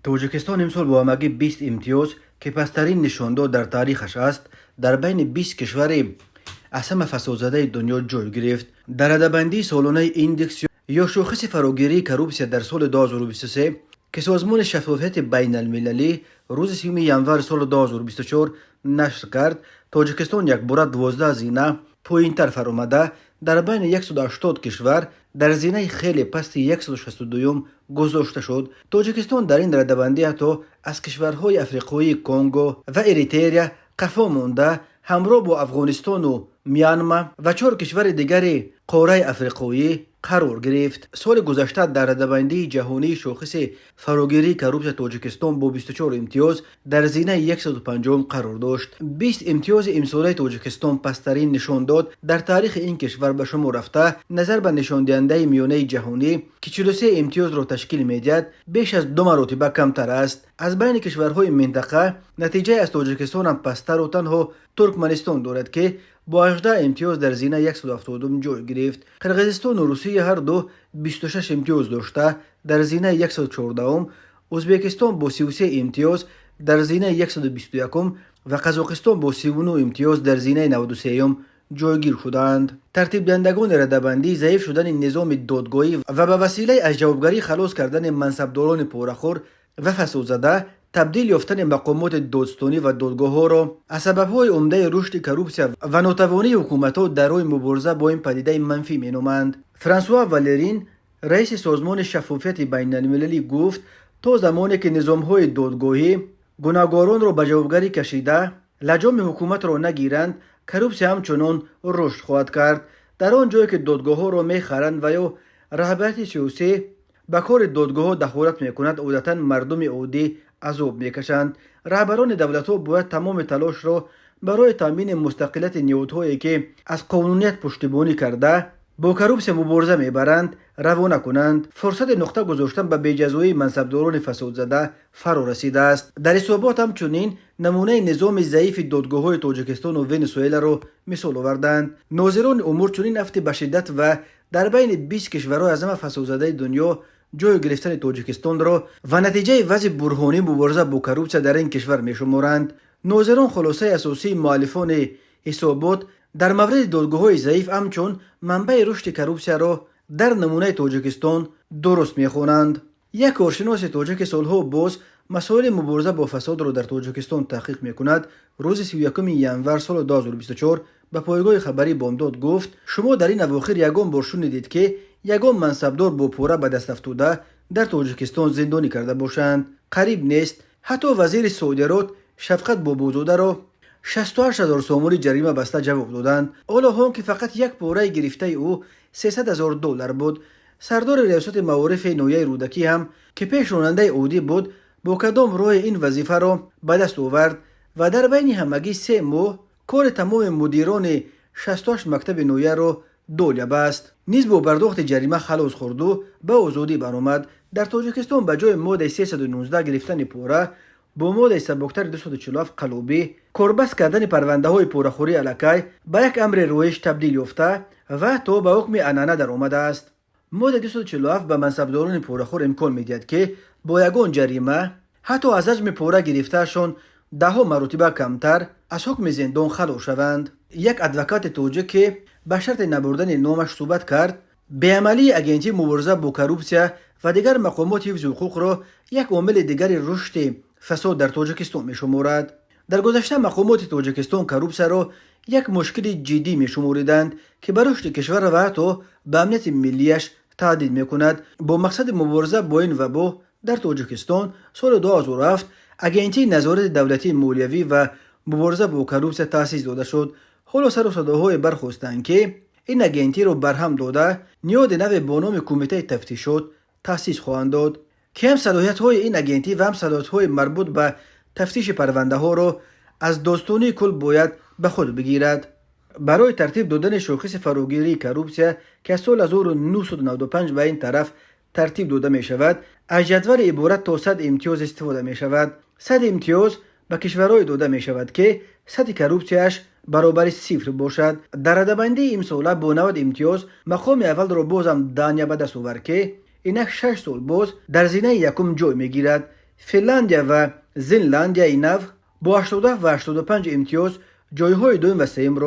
توجیکستان امسال با همگی 20 امتیاز که پسترین نشانداد در تاریخش است در بین 20 کشور اعظم فسادزده دنیا جای گرفت. در رده‌بندی سالانه ایندکس یا شاخص فراگیری کروپسیا در سال 2023 که سازمان شفافیت بین المللی روز 30 ینور سال 2024 نشر کرد، تاجیکستان یک باره 12 زینه پایین‌تر فرآمده در بین 180 کشور در زینه خیلی پست 162 گذاشته شد. تاجیکستان در این رده‌بندی حتی از کشورهای افریقایی کنگو و اریتریا قفا مانده همراه با افغانستان و میانمار و 4 کشور دیگر قاره افریقایی قرار گرفت. سال گذشته در رده‌بندی جهانی شاخص فراگیری کروپسیا تاجیکستان با 24 امتیاز در زینه 150 قرار داشت. 20 امتیاز امساله تاجیکستان پسترین نشان داد در تاریخ این کشور به شمار رفته نظر به نشان دهنده میانه جهانی که 43 امتیاز را تشکیل می‌دهد بیش از 2 مرتبه کمتر است. از بین کشورهای منطقه نتیجه از تاجیکستان هم پستر و تنها ترکمنستان دارد که با 18 امتیاز در زینه 170 جای گرفت. قرقیزستان و روسیه هر دو 26 امتیاز داشته در زینه 114. ازبکستان با 33 امتیاز در زینه 121 و قزاقستان با 39 امتیاز در زینه 93 جایگیر شدند. ترتیب دهندگان رده‌بندی ضعیف شدن نظام دادگاهی و به وسیله از جوابگری خلاص کردن منصبداران پورخور و فسادزده تبدیل یافتن مقامات دادستانی و دادگاه ها را از سبب‌های عمده رشد کروپسیا و ناتوانی حکومت‌ها در راه مبارزه با این پدیده منفی می‌نمایند. فرانسوا والرین رئیس سازمان شفافیت بین المللی گفت تا زمانی که نظام‌های دادگاهی گناهکاران را به جوابگری کشیده لجام حکومت را نگیرند، کروپسیا همچنان رشد خواهد کرد. در آن جایی که دادگاه‌ها را می‌خرند و یا رهبری سیاسی به کار دادگاه‌ها دخالت می‌کند، عادتاً مردم عادی عذاب می‌کشند. رهبران دولت‌ها باید تمام تلاش را برای تامین مستقلیت نهادهایی که از قانونیت پشتیبانی کرده با کروپسیا مبارزه می‌برند روانه کنند. فرصت نقطه گذاشتن به بی‌جزایی منصبداران فسادزده فرا رسیده است. در حسابات همچنین نمونه نظام ضعیف دادگاه‌های تاجیکستان و ونزوئلا را مثال آوردند. ناظران امور چنین هفته به شدت و در بین 20 کشورهای اعظم فسادزده دنیا جای گرفتن تاجیکستان را و نتیجه وضع برهانی مبارزه با کروپسیا در این کشور می‌شمارند. ناظران خلاصه اساسی مؤلفان حسابات در مورد دادگاه‌های ضعیف همچون منبع رشد کروپسیا را در نمونه تاجیکستان درست می‌خوانند. یک کارشناس تاجیک سالها باز مسائل مبارزه با فساد را در تاجیکستان تحقیق می‌کند روز 31 ینور سال 2024 به پایگاه خبری بامداد گفت شما در این اواخر یگان بار شنیدید که یگان منصبدار با پوره به دست افتاده در تاجیکستان زندانی کرده باشند. قریب نیست. حتی وزیر صادرات شفقت بابازاده را 68,000 سومری جریمه بسته جواب دادند. حالا هم که فقط یک پاره گرفته او 300,000 دلار بود. سردار ریاست معارف نویه رودکی هم که پیش راننده عادی بود با کدام راه این وظیفه را به دست آورد و در بین همگی 3 ماه کار تمام مدیران 68 مکتب نویه را دولیا بست. نیز با پرداخت جریمه خلاص خورد و به آزادی برآمد. در تاجیکستان به جای ماده 319 گرفتن پوره با ماده سبکتر 247 قلوبی کاربست کردن پرونده های پورخوری الکی به یک امر رویش تبدیل یافته و تا به حکم عنعنه در آمده است. ماده 247 به منصبداران پورخور امکان میدهد که با یگان جریمه حتی از حجم پوره گرفتهشان 10 مرتبه کمتر از حکم زندان خلاص شوند. یک ادوکات تاجیک که به شرط نبردن نامش صحبت کرد به عملی اگنتی مبارزه با کروپسیا و دیگر مقامات حفظ حقوق را یک عامل دیگر رشد فساد در تاجیکستان می‌شمارد. در گذشته مقامات تاجیکستان کروپسیا را یک مشکل جدی می‌شماریدند که بر رشد کشور و حتی به امنیت ملیش تهدید می‌کند. با مقصد مبارزه با این وبا در تاجیکستان سال 2007 اگنتی نظارت دولتی مالیوی و مبارزه با کروپسیا تأسیس داده شد. حالا سر و صداهای برخاستند که این اگنتی را برهم داده نیاد نو با نام کمیته تفتیشات تأسیس خواهند داد که هم صلاحیت‌های این اگنتی و هم صلاحیت‌های مربوط به تفتیش پرونده ها را از داستانی کل باید به خود بگیرد. برای ترتیب دادن شاخص فراگیری کروپسیا که از سال 1995 به این طرف ترتیب داده می شود از جدول عبارت تا 100 امتیاز استفاده می شود. 100 امتیاز به کشورهای داده می شود که سطح کروپسیاش برابر 0 باشد. در رده‌بندی امساله با 90 امتیاز مقام اول را بازم دانیا به دست آورد که اینک 6 سال باز در زینه یکم جای میگیرد. فنلاندیا و زینلاندیای نو با 87 و 85 امتیاز جایهای دوم و سوم را